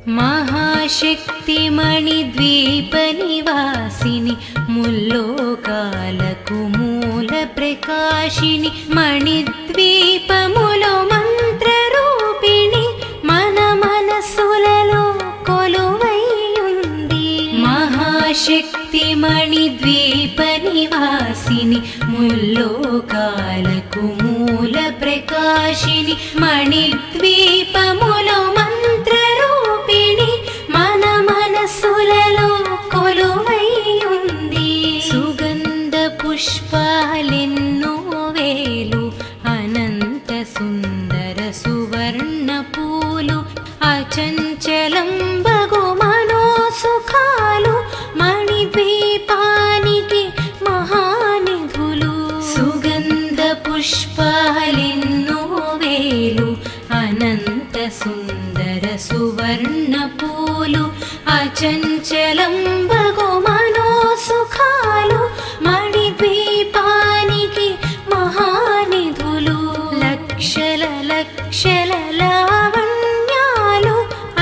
महाशक्तिमणिद्वीपनिवासिनि मुल्लोकाలకు మూల ప్రకాశిని మణిద్వీపములో మంత్రరూపిణి మన మనసులలో కొలువై ఉంది. మహాశక్తిమణిద్వీపనివాసిని ముల్లోకాలకు మూల ప్రకాశిని మణిద్వీపములో మంత్రరూపిణి మన మనసులలో కొలువై ఉంది. సుగంధ పుష్పాలెన్నో వేలు అనంత సుందర సువర్ణ పూలు అచంచలం బగు మనోసుఖాలు మణిద్వీపానికి మహానిధులు. సుగంధ పుష్పాలెన్నో వేలు అనంత సుందర సువర్ణ పూలు అచంచలం బగు మనోసుఖాలు మణిద్వీపానికి మహానిధులు. లక్షల లక్షల లావణ్యాలు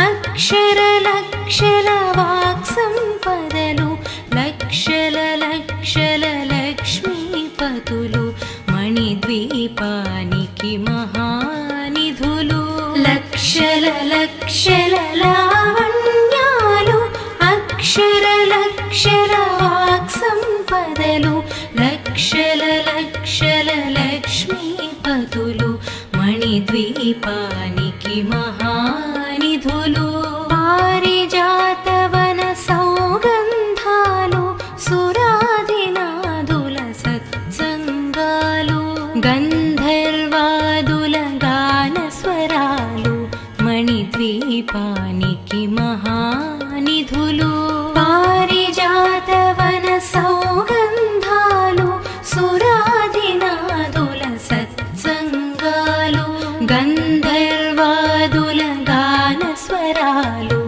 అక్షర లక్షల వాక్సంపదలు లక్షల లక్షల లక్ష్మీపతులు మణిద్వీపానికి మహానిధులు. లక్షల లక్షల లావణ్యాలు అక్షర లక్షల వాక్సంపదలు లక్షల లక్షల లక్ష్మీపతులు మణిద్వీపానికి మహానిధులు. పారిజాతవన సౌగంధాలు సురాదినాదుల సత్సంగాలు గంధర్వాదుల గానస్వరాలు మణిద్వీపానికి మహానిధులు. పారిజాతవన సౌగంధాలు సురాదినాదుల సత్సంగాలు గంధర్వాదుల గానస్వరాలు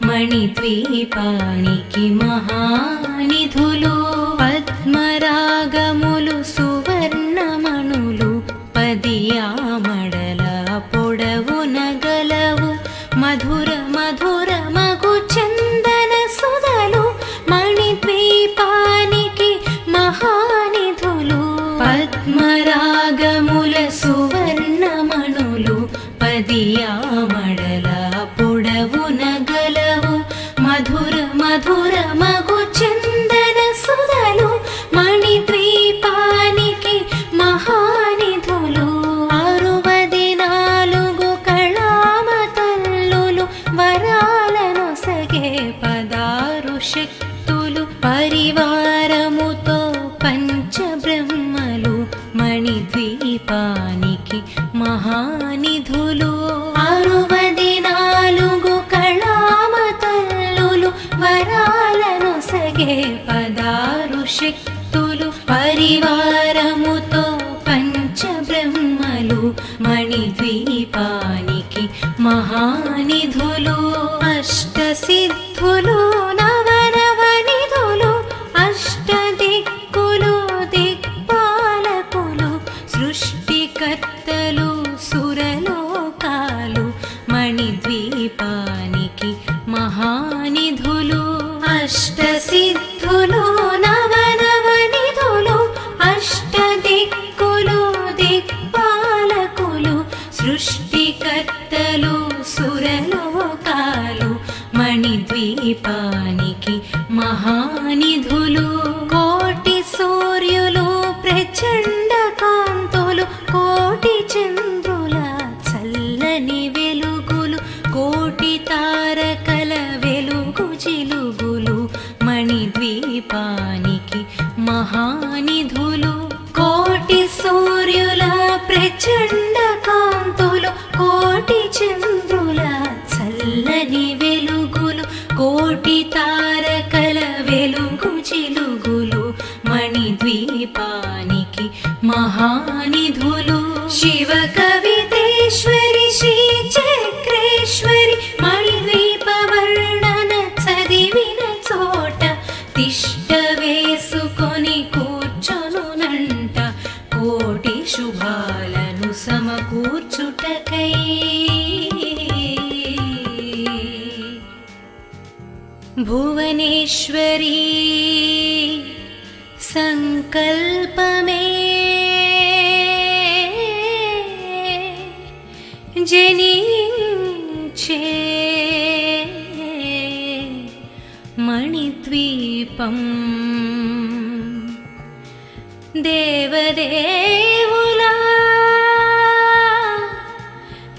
మణిద్వీపానికి మహానిధులు. పద్మరాగములు సువర్ణమణులు పదియామడల పొడవున గలవు మధుర మధుర మగు చందన సుధలు మణిద్వీపానికి మహానిధులు. పద్మరాగముల సువర్ణమణులు పదియామడల పొడవున గలవు మధుర మధుర మగు చందన సుధలు మణిద్వీపానికి మహానిధులు. 64 కళామతల్లులు వరాలనొసగే 16 శక్తులు పరివారముతో పంచబ్రహ్మలు మణిద్వీపానికి మహానిధులు. 64 కళామతల్లులు వరాలనొసగే 16 శక్తులు పరివారముతో పంచబ్రహ్మలు మణిద్వీపానికి మహానిధులు. అష్టసిద్ధులు నవనవనిధులు అష్టదిక్కులు దిక్పాలకులు సృష్టికర్తలు సురలోకాలు మణిద్వీపానికి మహానిధులు. అష్టసిద్ధులు నవనవనిధులు అష్టదిక్కులు దిక్పాలకులు సృష్టికర్తలు సురలోకాలు మణిద్వీపానికి మహానిధులు. కోటి సూర్యులు ప్రచండ కాంతులు కోటి చంద్రుల చల్లని వెలుగులు కోటి తారకల వెలుగు చిలుగులు మణిద్వీపానికి మహానిధులు. కోటి సూర్యుల ప్రచండ కాంతులు కోటి చంద్రుల చల్లని వెలుగులు కోటి తారకల వెలుగు చిలుగులు మణిద్వీపానికి మహానిధులు. శివ కవితేశ్వరి శ్రీ చక్రేశ్వరి మణిద్వీప వర్ణన చదివిన చోట తిష్ట వేసుకొని కూర్చొనునంట కోటి శుభాలను సమకూర్చుటకై. భువనేశ్వరీ సంకల్పమే జనించే మణిద్వీపం దేవదేవులా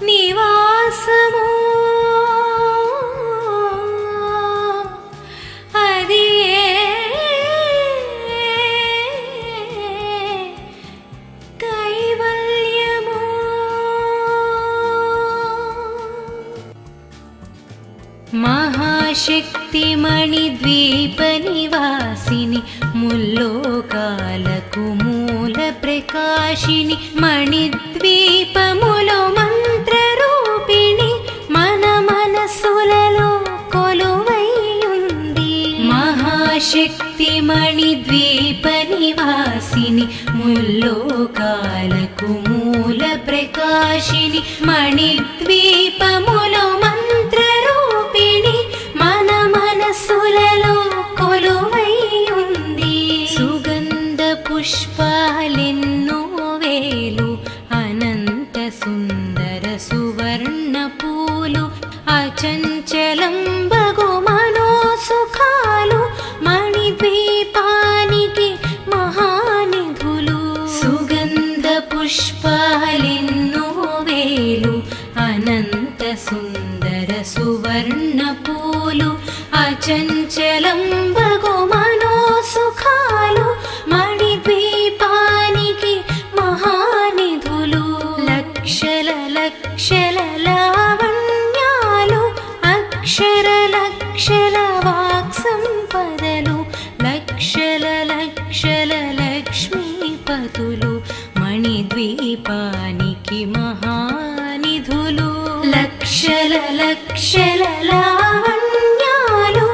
నివాసము అది కైవల్యము. మహాశక్తి మణిద్వీప నివాసిని ముల్లోకాలకు మూల ప్రకాశిని మణిద్వీపములో మంత్రరూపిణి మన మనసులలో కొలువైయుంది. మహాశక్తి మణిద్వీప నివాసిని ముల్లోకాలకు మూల ప్రకాశిని మణిద్వీపములో మంత్రరూపిణి మన మనసులలో కొలువైయుంది. సుగంధ పుష్పాలెన్నో వేలు అనంత సుందర సువర్ణ పూలు అచంచలం బగు మనోసుఖాలు మణిద్వీపానికి మహానిధులు. సుగంధ పుష్పాలెన్నో వేలు అనంత సుందర సువర్ణ పూలు అచంచలం బగు మనోసుఖాలు మణిద్వీపానికి మహానిధులు. లక్షల లక్షల లావణ్యాలు అక్షర లక్షల వాక్సంపదలు లక్షల లక్షల లక్ష్మీపతులు మణిద్వీపానికి మహానిధులు. లక్షల లక్షల లావణ్యాలు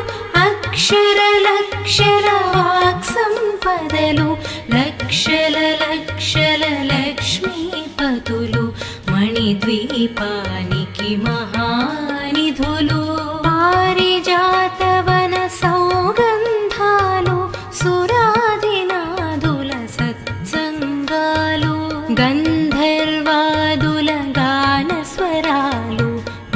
అక్షర లక్షల వాక్సంపదలు లక్షల లక్షల లక్ష్మీపతులు మణిద్వీపానికి మహానిధులు. పారిజాతవన సౌగంధాలు సురాదినాదుల సత్సంగాలు గంధర్వాదుల గానస్వరాలు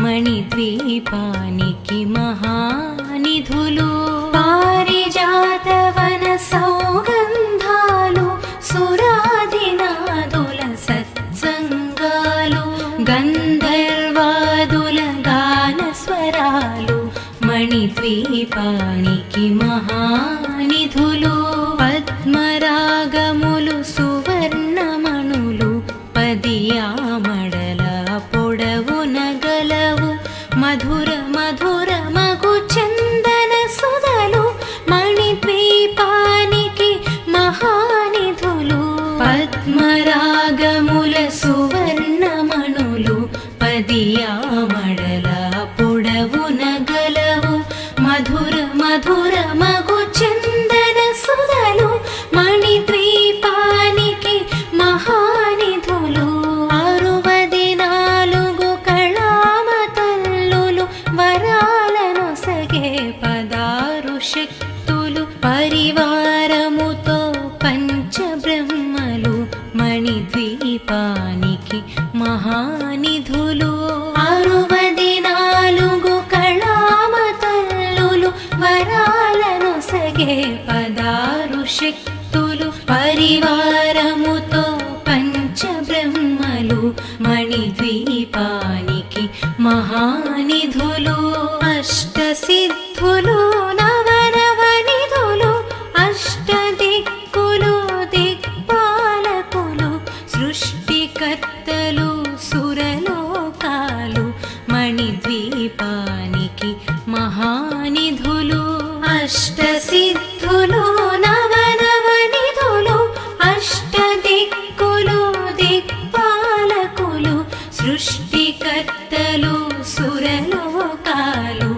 మణిద్వీపానికి మహానిధులు. పారిజాతవన సౌగంధాలు సురాదినాదుల సత్సంగాలు గంధర్వాదుల గానస్వరాలు మణిద్వీపానికి మహానిధులు. పద్మరాగములు సువర్ణమణులు పదియామడల పొడవున గలవు మధుర మధుర మగు చందన సుధలు మణిద్వీపానికి మహానిధులు. పద్మరాగముల సువర్ణమణులు పదియామడల పొడవున గలవు మధుర మధుర మగు చందన సుధలు మణిద్వీపానికి మహానిధులు. 64 కళామతల్లులు వరాలను సగే 16 శక్తులు పరివారముతో పంచబ్రహ్మలు మణిద్వీపానికి మహానిధులు. 64 కళామతల్లులు వరాలను సగే 16 శక్తులు పరివారముతో పంచబ్రహ్మలు మణిద్వీపానికి మహానిధులు. అష్టసిద్ధులు నవనవనిధులు అష్టదిక్కులు దిక్పాలకులు సృష్టికర్తలు సురలోకాలు మణిద్వీపానికి మహానిధులు. అష్టసిద్ధులు నవనవనిధులు అష్టదిక్కులు దిక్పాలకులు సృష్టికర్తలు సురలోకాలు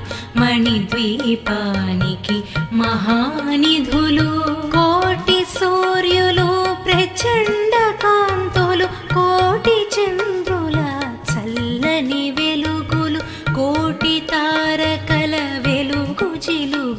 మణిద్వీపానికి మహానిధులు. కోటి సూర్యులు ప్రచండ కాంతులు కోటి చంద్రుల చల్లని వెలుగులు కోటి తారకల వెలుగు జిలుగు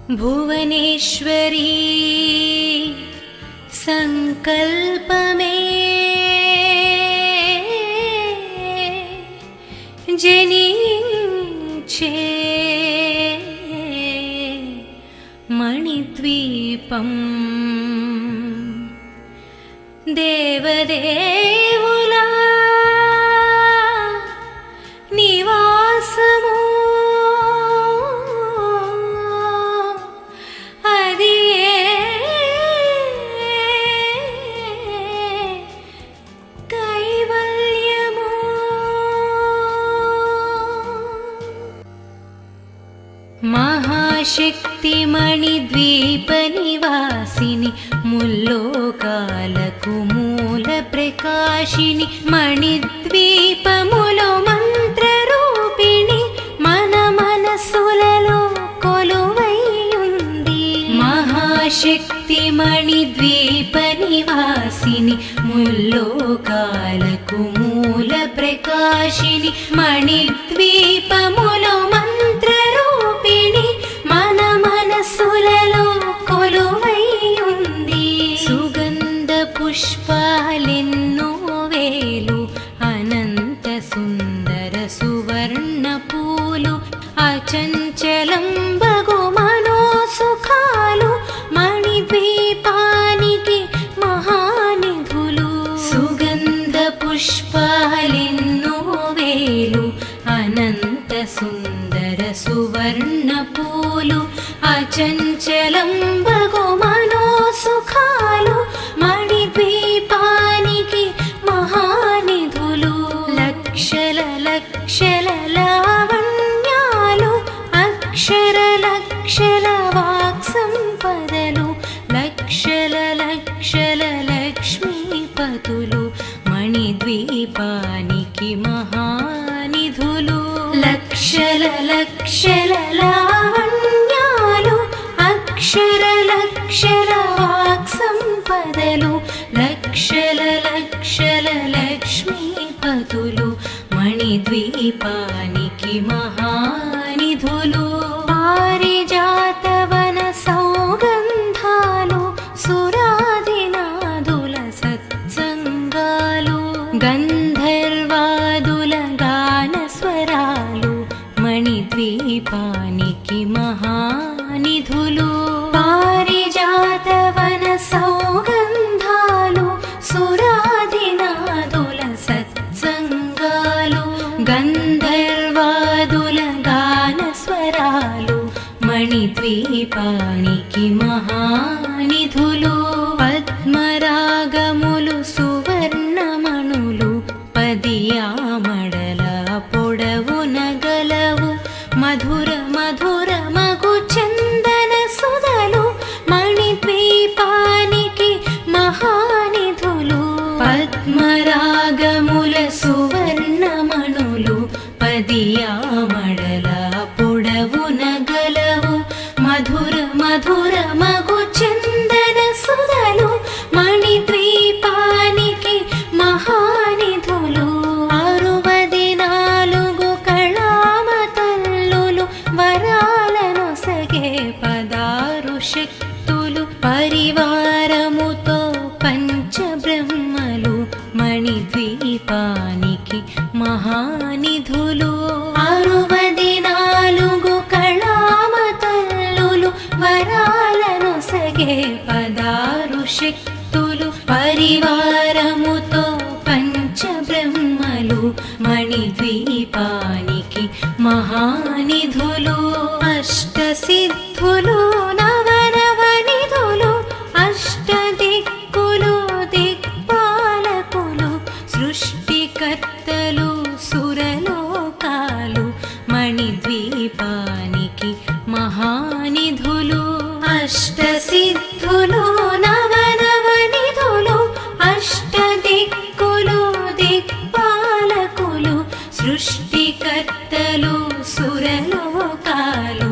భువనేశ్వరీ సంకల్పమే జనించే మణిద్వీపం దేవదేవులా నివాసము అది కైవల్యము. మహాశక్తి మణిద్వీప నివాసిని ముల్లోకాలకు మూల ప్రకాశిని మణిద్వీపములో మంత్రరూపిణి మన మనసులలో కొలువై ఉంది. మహాశక్తి మణిద్వీప నివాసిని ముల్లోకాలకు మూల ప్రకాశిని మణిద్వీపములో మంత్రరూపిణి మన మనసులలో కొలువై ఉంది. సుగంధ పుష్పాలెన్నో వేలు అనంత సుందర సువర్ణ పూలు అచంచలం బగు మనోసుఖాలు మణిద్వీపానికి మహానిధులు. సుగంధ పుష్పాలెన్నో వేలు అనంత సుందర సువర్ణ పూలు అచంచలం బగు మనోసుఖాలు మణిద్వీపానికి మహానిధులు. లక్షల లక్షల లావణ్యాలు అక్షర లక్షల వాక్సంపదలు లక్షల లక్షల లక్ష్మీపతులు మణిద్వీపానికి మహానిధులు. లక్షల లక్షల లావణ్యాలు అక్షర లక్షల వాక్సంపదలు లక్షల లక్షల లక్ష్మీపతులు మణిద్వీపానికి మహానిధులు. పారిజాతవన సౌగంధాలు సురాదినాదుల సత్సంగాలు గంధర్వాదుల గానస్వరాలు మణిద్వీపానికి మహానిధులు. పారిజాతవన సౌగంధాలు సురాదినాదుల సత్సంగాలు గంధర్వాదుల గానస్వరాలు మణిద్వీపానికి మహానిధులు. పద్మరాగములు సువర్ణమణులు పదియామడల పొడవున గలవు మధుర మధుర మగు చందన సుధలు మణిద్వీపానికి మహానిధులు. పద్మరాగముల సువర్ణమణులు పదియామడల పొడవున గలవు మధుర మధుర మగు చందన సుధలు మణిద్వీపానికి మహానిధులు. 64 కళామతల్లులు వరాలను సగే 16 శక్తులు పరివారముతో పంచబ్రహ్మలు మణిద్వీపానికి మహానిధులు. 64 కళామతల్లులు వరాలను సగే 16 శక్తులు పరివారముతో పంచబ్రహ్మలు మణిద్వీపానికి మహానిధులు. అష్టసిద్ధులు నవనవనిధులు అష్టదిక్కులు దిక్పాలకులు సృష్టికర్తలు సురలోకాలు మణిద్వీపానికి మహానిధులు. అష్టసిద్ధులు నవనవనిధులు అష్టదిక్కులు దిక్పాలకులు సృష్టికర్తలు సురలోకాలు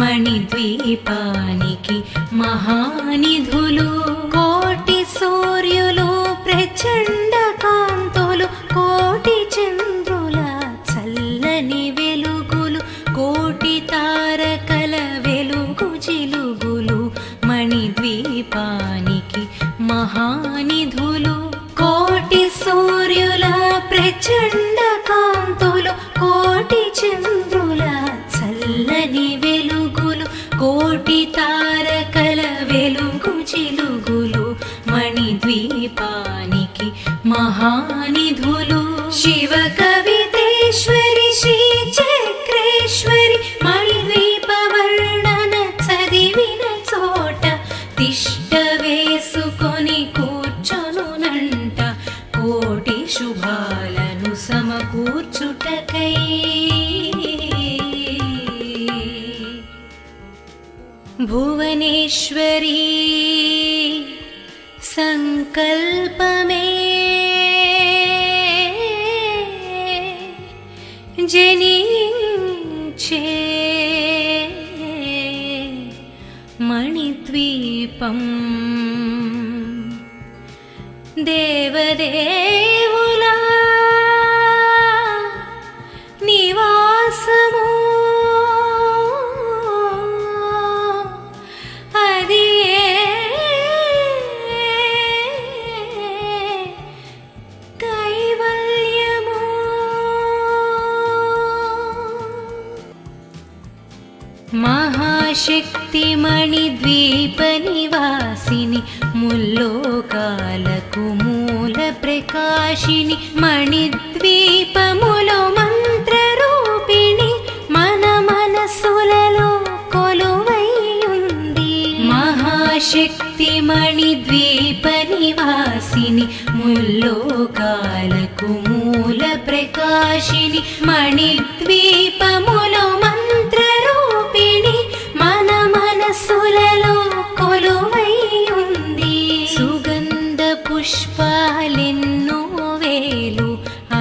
మణిద్వీపానికి మహానిధులు. కోటి సూర్యులు ప్రచండ కాంతులు కోటి చంద్రుల చల్లని వెలుగులు కోటి తారకల వెలుగు చిలుగులు మణిద్వీపానికి మహానిధులు. కోటి సూర్యుల ప్రచండ కాంతులు, కోటి చంద్రుల చల్లని వెలుగులు, కోటి తారకల వెలుగు చిలుగులు మణిద్వీపానికి మహానిధులు. శివ కవితేశ్వరి శ్రీ చక్రేశ్వరి మణిద్వీప వర్ణన చదివిన చోట తిష్ట వేసుకొని కూర్చొనునంట కోటి శుభాలను సమకూర్చుటకై. భువనేశ్వరీ సంకల్పమే జనించే మణిద్వీపం. దేవదేవుల నివాసము అది కైవల్యము. మహాశక్తి మణిద్వీప నివాసిని ముల్లోకాలకు మూల ప్రకాశిని మణిద్వీపములో మంత్రరూపిణి మన మనసులలో కొలువైయుంది. మహాశక్తి మణిద్వీప నివాసిని ముల్లోకాలకు మూల ప్రకాశిని మణిద్వీపములో మంత్రరూపిణి మన మనసులలో కొలువైయుంది. సుగంధ పుష్పాలెన్నో వేలు,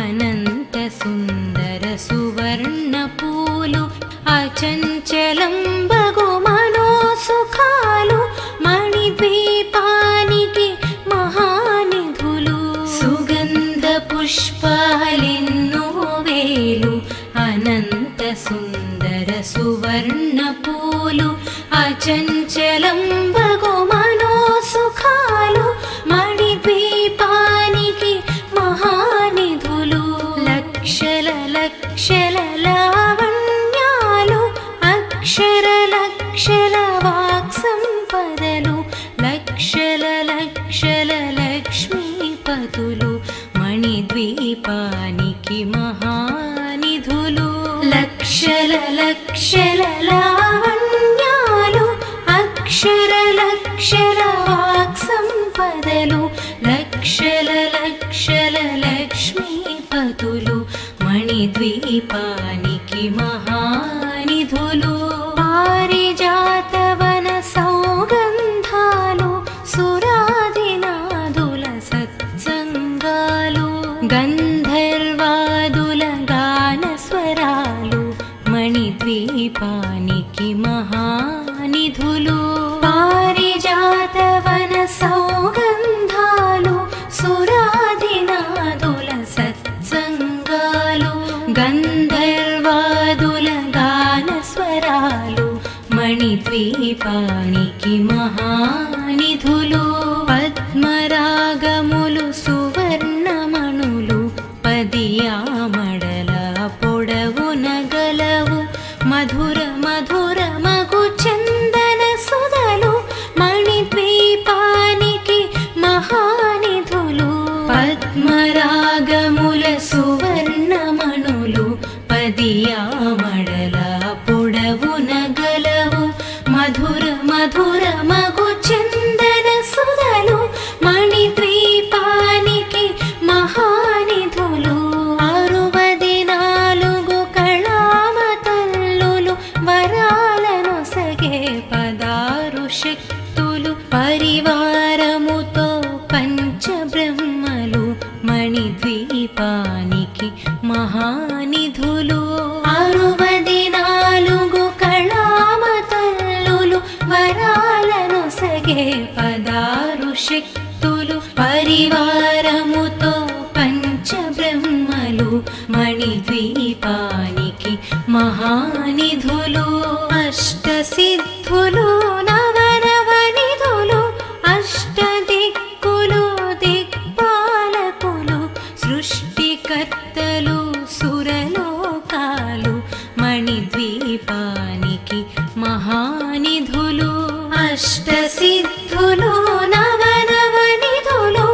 అనంత సుందర సువర్ణ పూలు, అచంచలం బగు మనోసుఖాలు మణిద్వీపానికి మహానిధులు. సుగంధ పుష్పాలెన్నో వేలు, అనంత సుందర సువర్ణ పూలు, అచంచలం బగు మనోసుఖాలు మణిద్వీపానికి మహానిధులు. లక్షల లక్షల లావణ్యాలు, అక్షర లక్షల వాక్సంపదలు, లక్షల లక్షల లక్ష్మీపతులు మణిద్వీపానికి మహానిధులు. లక్షల లక్షల లావణ్యాలు, అక్షర లక్షల వాక్సంపదలు, లక్షల లక్షల లక్ష్మీపతులు మణిద్వీపానికి మహానిధులు. పారిజాతవన సౌగంధాలు, సురాదినాదుల సత్సంగాలు, గంధర్వాదుల గాన స్వరాలు మణిద్వీపానికి మహానిధులు. పారిజాతవన సౌగంధాలు, సురాదినాదుల సత్సంగాలు, గంధర్వాదుల గాన స్వరాలు మణిద్వీపానికి మహానిధులు. పద్మరాగములు సువర్ణమణులు పదియామడల పొడవున గలవు, మధుర మధుర మగు చందన సుధలు మణిద్వీపానికి మహానిధులు. పద్మరాగముల సువర్ణమణులు పదియామడల పొడవున గలవు, మధుర మధుర మగు చందన సుధలు మణిద్వీపానికి మహానిధులు. 64 కళామతల్లులు వరాలను సగే 16 శక్తులు, పరివారముతో పంచబ్రహ్మలు మణిద్వీపానికి మహానిధులు. 64 కళామతల్లులు వరాలను సగే 16 శక్తులు, పరివారముతో పంచబ్రహ్మలు మణిద్వీపానికి మహానిధులు. అష్టసిద్ధులు మణిద్వీపానికి మహానిధులు అష్టసిద్ధులు నవనవనిధులు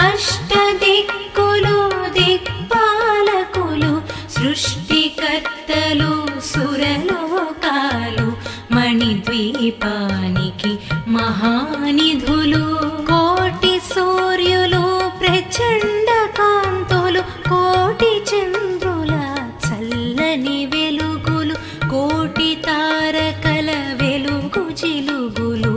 అష్టదిక్కులు దిక్పాలకులు సృష్టికర్తలు సురలోకాలు మణిద్వీపానికి మహానిధులు కోటి సూర్యులు ప్రచండ కాంతులు కోటి చంద్రుల చల్లని వెలుగులు కోటి తారకల వెలుగు జిలుగులు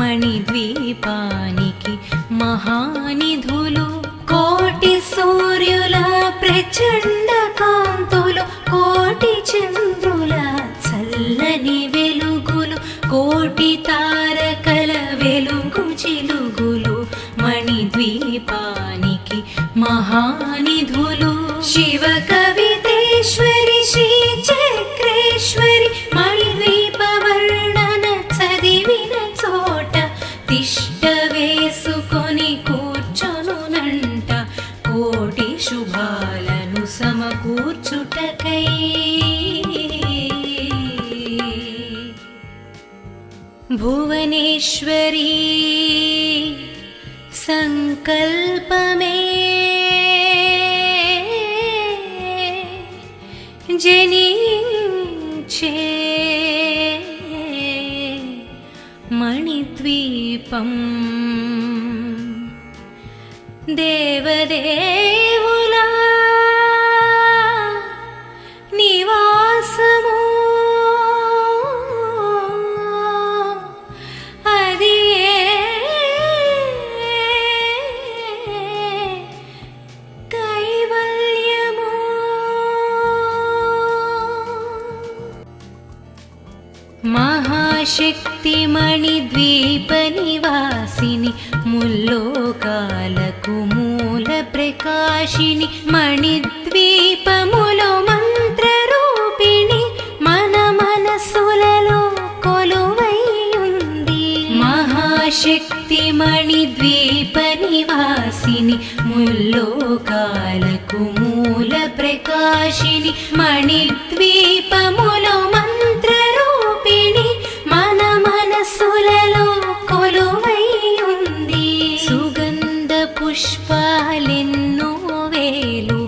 మణిద్వీపానికి మహానిధులు కోటి సూర్యుల ప్రచండ కాంతులు కోటి చంద్రుల చల్లని వెలుగులు కోటి తారకల వెలుగు జిలుగులు మణిద్వీపానికి మహానిధులు శివ కవితేశ్వరి శ్రీ చక్రేశ్వరి మణిద్వీప వర్ణన చదివిన చోట తిష్ట వేసుకొని కూర్చొనునంట కోటి శుభాలను సమకూర్చుటకై భువనేశ్వరీ సంకల్పమే జనించే మణిద్వీపం దేవదేవుల నివాసము అది కైవల్యము మహాశక్తి మణిద్వీప నివాసిని ముల్లోకాలకు మూల ప్రకాశిని మణిద్వీపములో మంత్రరూపిణి మన మనసులలో కొలువైయుంది మహాశక్తి మణిద్వీప నివాసిని ముల్లోకాలకు మూల ప్రకాశిని మణిద్వీపములో మంత్రరూపిణి మన మనసులలో కొలువైయుంది సుగంధ పుష్పాలెన్నో వేలు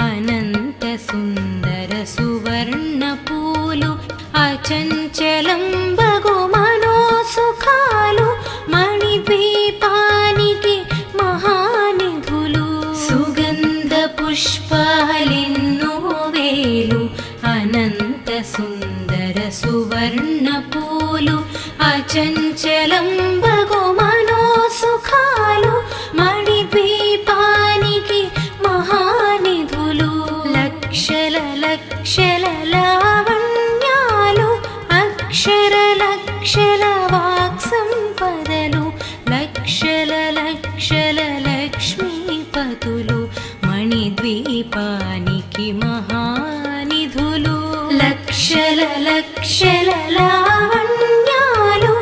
అనంత సుందర సువర్ణ పూలు అచంచలం బగు మనోసుఖాలు మణిద్వీపానికి మహానిధులు సుగంధ పుష్పాలెన్నో వేలు అనంత సుందర సువర్ణ పూలు అచంచలం బగు మనోసుఖాలు మణిద్వీపానికి మహానిధులు లక్షల లక్షల లావణ్యాలు అక్షర లక్షల వాక్సంపదలు లక్షల లక్షల లక్ష్మీపతులు మణిద్వీపానికి మహానిధులు లక్షల లక్షల లావణ్యాలు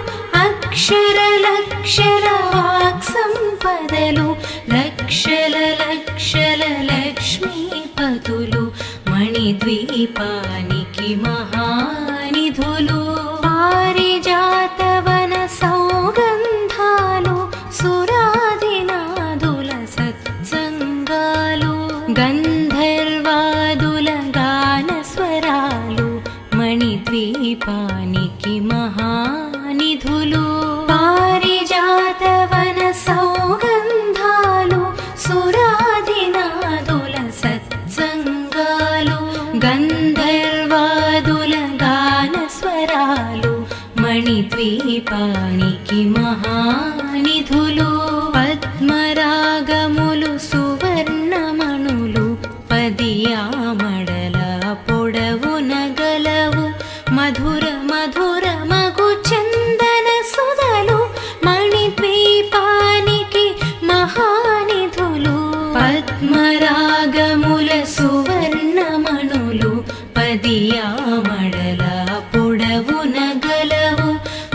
అక్షర లక్షల వాక్సంపదలు లక్షల లక్షల లక్ష్మీపతులు మణిద్వీపానికి మహానిధులు పారిజాతవన సౌగంధాలు సురాదినాదుల సత్సంగాలు గంధర్వాదుల గాన స్వరాలు మణిద్వీపానికి మహానిధులు పారిజాతవన సౌగంధాలు సురాదినాదుల సత్సంగాలు గంధర్వాదుల గాన స్వరాలు మణిద్వీపానికి మహానిధులు పద్మరాగములు సువర్ణమణులు పదియామడల పొడవున గలవు మధుర మధుర మగు చందన సుధలు మణిద్వీపానికి మహానిధులు పద్మరాగముల సువర్ణమణులు పదియామడల పొడవున గలవు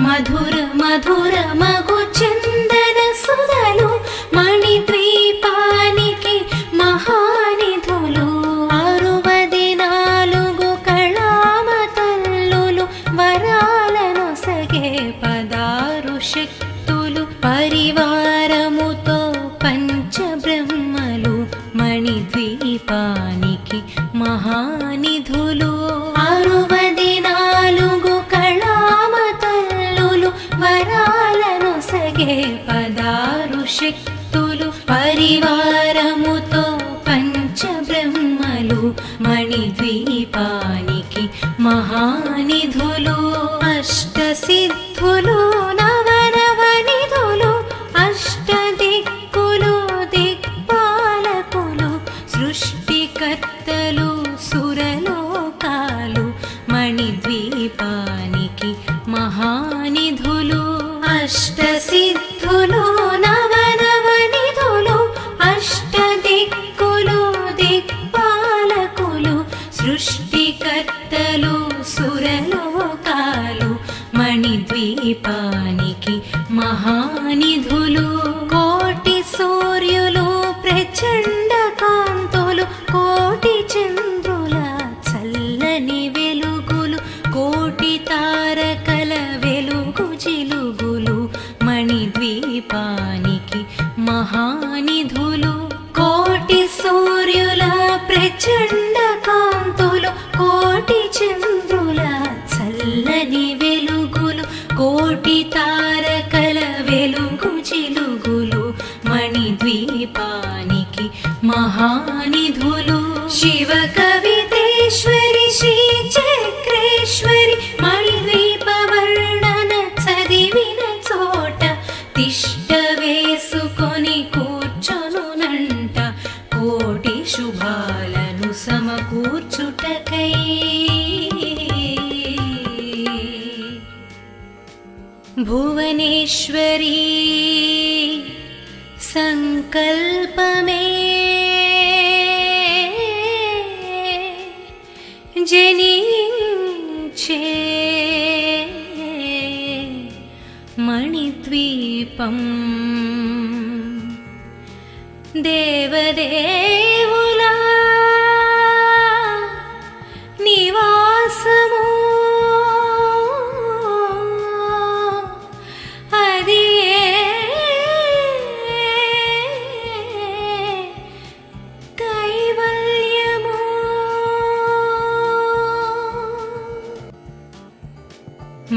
మధుర మధుర మగు చందన సుధలు మణిద్వీపానికి మహానిధులు 64 కళామ తల్లులు వరాల శక్తులు పరివారముతో పంచబ్రహ్మలు మణిద్వీపానికి మహానిధులు 64 కళామతల్లులు వరాలను సగే 16 శక్తులు పరివారముతో పంచబ్రహ్మలు మణిద్వీపానికి మహానిధులు అష్టసిద్ధులు నవనవనిధులు అష్టదిక్కులు దిక్పాలకులు సృష్టికర్తలు సురలోకాలు మణిద్వీపానికి మహానిధులు అష్టసిద్ధులు నవనవనిధులు అష్టదిక్కులు దిక్పాలకులు సృష్టికర్తలు సురలోకాలు మణిద్వీపానికి మహానిధులు కోటి సూర్యులు ప్రచండ కాంతులు కోటి చంద్రుల చల్లని వెలుగులు కోటి తారకల వెలుగు జిలుగులు మణిద్వీపానికి మహానిధులు కోటి సూర్యుల ప్రచండ కాంతులు కోటి చంద్రుల చల్లని వెలుగులు కోటి తారకల వెలుగు జిలుగులు మణిద్వీపానికి మహానిధులు శివ కవితేశ్వరి శ్రీ చక్రేశ్వరి మణిద్వీప వర్ణన చదివిన చోట తిష్ట వేసుకొని కూర్చొనునంట కోటి శుభాలను సమకూర్చుటకై భువనేశ్వరీ సంకల్పమే జనించే మణిద్వీపం దేవదేవుల నివాసము అది కైవల్యము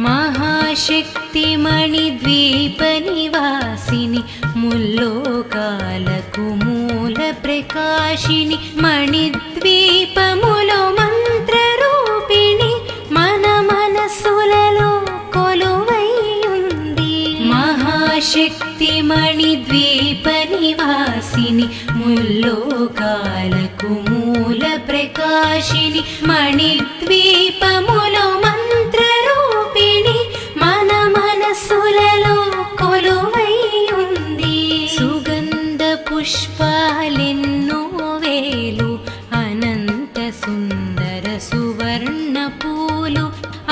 మహాశక్తి మణిద్వీప నివాసిని ముల్లోకాలకు మూల ప్రకాశిని మణిద్వీపములో మంత్ర రూపిణి మన మనసులలో కొలువై ఉంది మహాశక్తి మణిద్వీప నివాసిని ముల్లోకాలకు మూల ప్రకాశిని మణిద్వీపములో మంత్ర రూపిణి మన మనసులలో కొలువై ఉంది సుగంధ పుష్పాలెన్నో వేలు అనంత సుందర సువర్ణ పూలు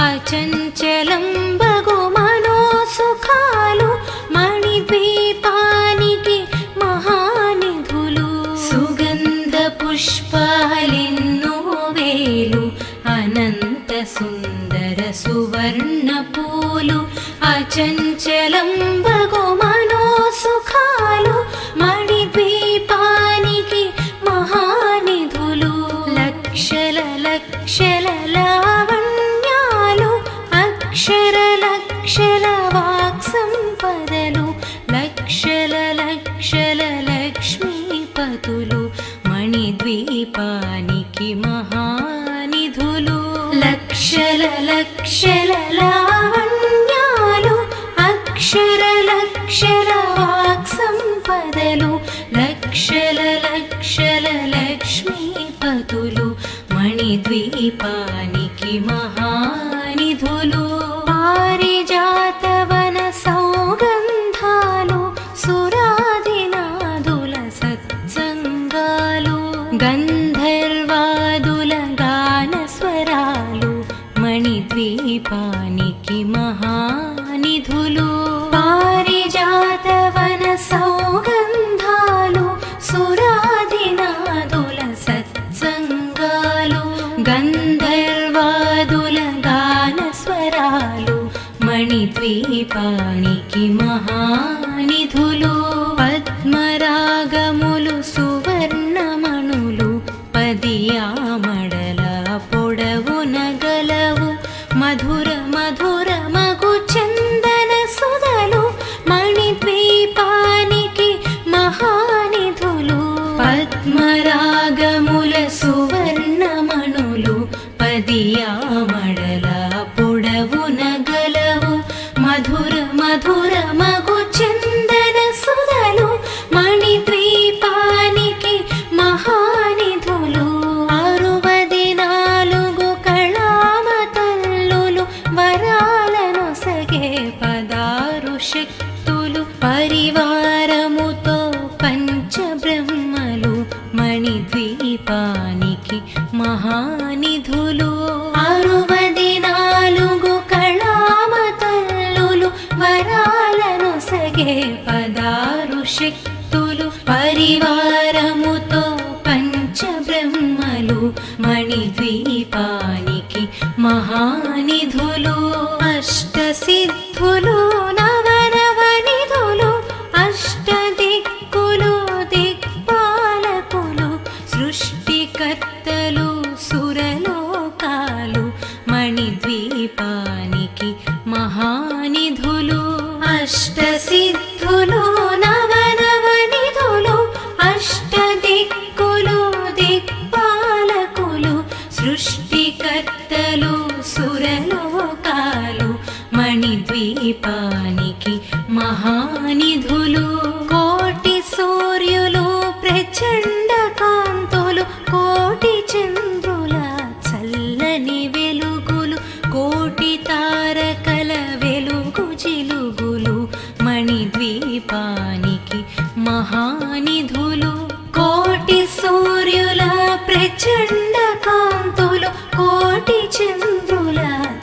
అచంచలం బగు మనోసుఖాలు మణిద్వీపానికి మహానిధులు సుగంధ పుష్పాలెన్నో వేలు అనంత సుందర సువర్ణ పూలు అచంచలం బగు మనోసుఖాలు మణిద్వీపానికి మహానిధులు లక్షల లక్షల లావణ్యాలు అక్షర లక్షల వాక్ సంపదలు లక్షల లక్షల లక్ష్మీపతులు మణిద్వీపానికి మహానిధులు లక్షల లక్షల లావణ్యాలు అక్షర లక్షల వాక్ సంపదలు లక్షల లక్షల లక్ష్మీపతులు మణిద్వీపానికి మహానిధులు పారిజాతవన సౌగంధాలు సురాదినాదుల సత్సంగాలు గంధర్వాదుల గాన స్వరాలు మణిద్వీపానికి మహానిధులు పారిజాతవన సౌగంధాలు సురాదినాదుల సత్సంగాలు గంధర్వాదుల గాన స్వరాలు మణిద్వీపానికి మహానిధులు పద్మరాగములు సువర్ణమణులు పదియామడల పొడవున గలవు మధుర మధుర మగు చందన సుధలు మణిద్వీపానికి మహానిధులు పద్మరాగముల సువర్ణమణులు పదియామడల పొడవున గలవు మధుర మధుర మగు చందన సుధలు మణిద్వీపానికి మహానిధులు 64 కళామతల్లులు వరాలను సగే 16 శక్తులు పరివారముతో పంచబ్రహ్మలు మణిద్వీపానికి మహానిధులు 64 కళామతల్లులు వరాలను సగే 16 శక్తులు పరివారముతో పంచబ్రహ్మలు మణిద్వీపానికి మహానిధులు అష్టసిద్ధులు నవనవనిధులు అష్టదిక్కులు దిక్పాలకులు సృష్టికర్తలు సురలోకాలు మణిద్వీపానికి మహానిధులు అష్టసిద్ధులు నవనవనిధులు అష్టదిక్కులు దిక్పాలకులు సృష్టికర్తలు సురలోకాలు మణిద్వీపానికి మహానిధులు కోటి సూర్యులు ప్రచండ కాంతులు కోటి చంద్రుల చల్లని వెలుగులు కోటి తారకల వెలుగు జిలుగులు మణిద్వీపానికి మహానిధులు కోటి సూర్యుల ప్రచండ కాంతులు కోటి చంద్రుల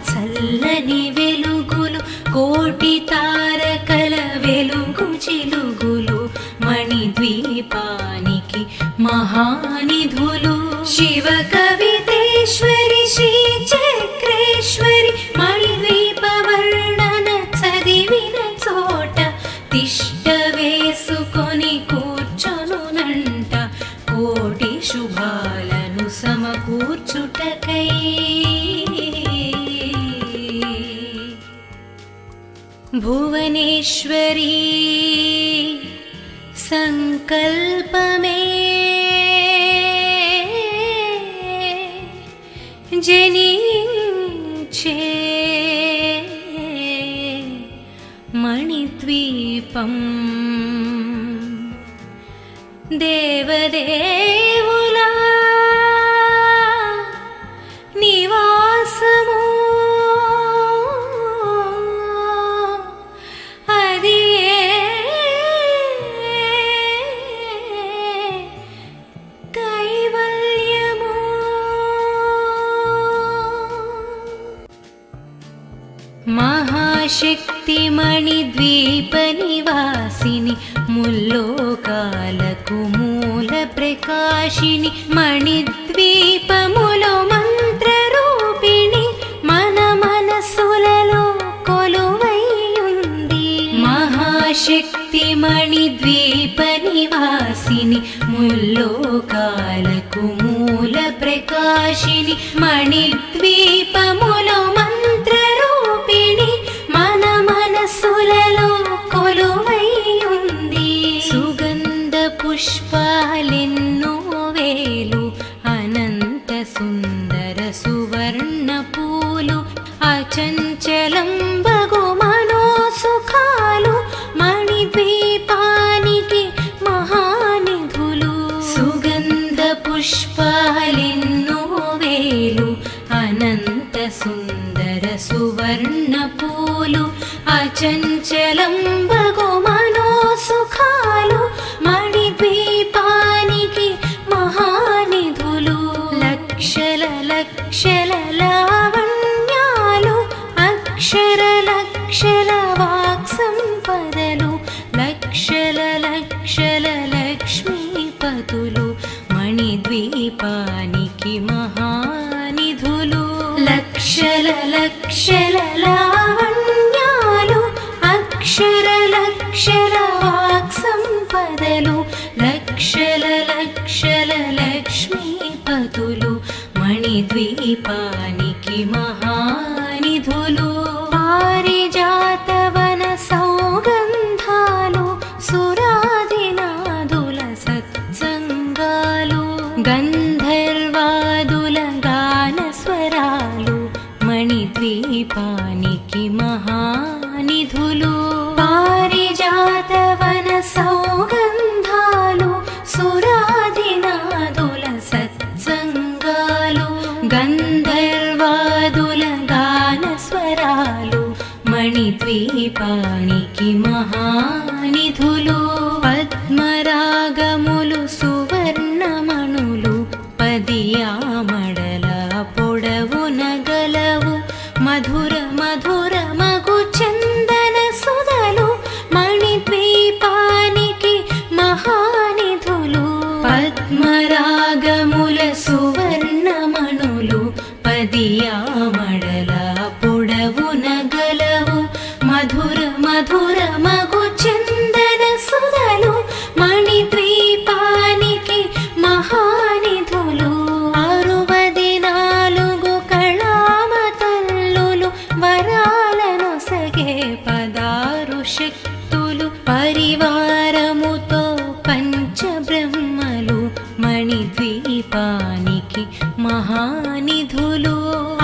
చల్లని వెలుగులు కోటి తారకల వెలుగు జిలుగులు మణిద్వీపానికి మహానిధులు శివ కవితేశ్వరి శ్రీ చక్రేశ్వరి మణిద్వీప వర్ణన చదివిన చోట తిష్ట వేసుకొని కూర్చొనునంట కోటి శుభాలను సమకూర్చుటకై భువనేశ్వరీ సంకల్పమే జనించే మణిద్వీపం దేవదేవుల నివాసము అది కైవల్యము మహాశక్తి మణిద్వీప నివాసిని ముల్లోకాలకు మూల ప్రకాశిని మణిద్వీపములో మంత్రరూపిణి మన మనసులలో కొలువై ఉంది మహాశక్తి మణిద్వీప నివాసిని ముల్లోకాలకు మూల ప్రకాశిని మణిద్వీపములో మంత్రరూపిణి మన మనసులలో కొలువై ఉంది సుగంధ పుష్పాలెన్నో వేలు అనంత సుందర సువర్ణ పూలు అచంచలం బగు మనోసుఖాలు మణిద్వీపానికి మహానిధులు సుగంధ పుష్పాలెన్నో వేలు అనంత సుందర సువర్ణ పూలు అచంచలం బగు మనోసుఖాలు మణిద్వీపానికి మహానిధులు లక్షల లక్షల లావణ్యాలు అక్షర లక్షల వాక్సంపదలు లక్షల లక్షల లక్ష్మీపతులు మణిద్వీపానికి మహానిధులు లక్షల లక్షల లావణ్య ద్వీపానికి మహానిధులు పారిజాతవన సౌగంధాలు సురాధినాదుల సత్సంగాలు గంధర్వాదుల గాన స్వరాలు మణిద్వీపానికి మహానిధులు పద్మరాగములు సువర్ణమణులు పదియామడల పొడవున గలవు మధుర మధుర మగు చందన సుధలు మణిద్వీపానికి మహానిధులు పద్మరాగముల సువర్ణమణులు పదియామడల పొడవున గలవు మధుర మధుర మగు చందన సుధలు మణిద్వీపానికి మహానిధులు 64 కళామతల్లులు వరాలనొసగే 16 శక్తులు పరివారముతో పంచబ్రహ్మలు మణిద్వీపానికి మహానిధులు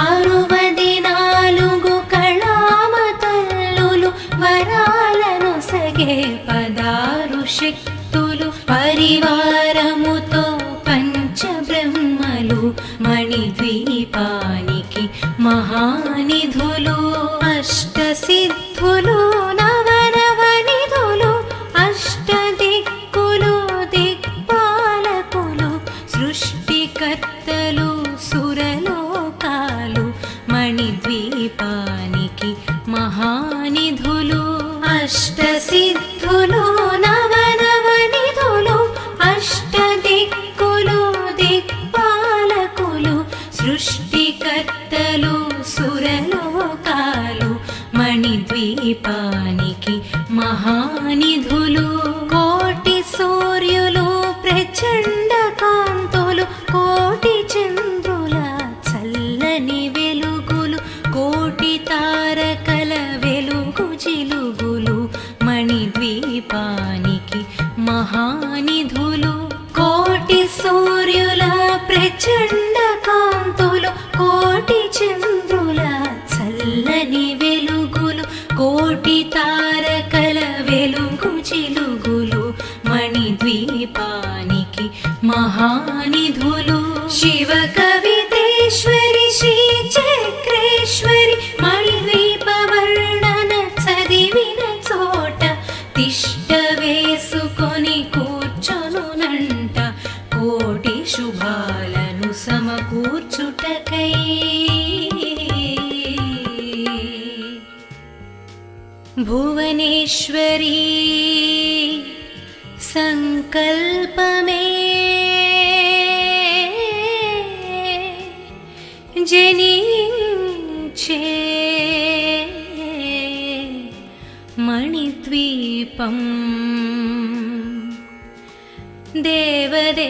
64 కళామతల్లులు వరాలనొసగే 16 శక్తులు పరివారముతో పంచబ్రహ్మలు మణిద్వీపానికి మహానిధులు అష్టసిద్ధులు నవనవనిధులు అష్టదిక్కులు దిక్పాలకులు సృష్టికర్తలు సురలోకాలు మణిద్వీపానికి మహానిధులు అష్టసిద్ధులు నవనవనిధులు అష్టదిక్కులు దిక్పాలకులు సృష్టికర్తలు సురలోకాలు మణిద్వీపానికి మహానిధులు కోటి సూర్యులు ప్రచండ కాంతులు కోటి చంద్రుల చల్లని వెలుగులు కోటి తారకల వెలుగు జిలుగులు మణిద్వీపానికి మహానిధులు కోటి సూర్యుల ప్రచండ కాంతులు కోటి చంద్రుల చల్లని వెలుగులు కోటి తారకల వెలుగు జిలుగులు మణిద్వీపానికి మహానిధులు శివ కవితేశ్వరి శ్రీ చక్రేశ్వరి మణిద్వీప వర్ణన చదివిన చోట తిష్ట వేసుకొని కూర్చొనునంట కోటి శుభాలను సమకూర్చుటకై భువనేశ్వరీ సంకల్పమే జనించే మణిద్వీపం దేవదే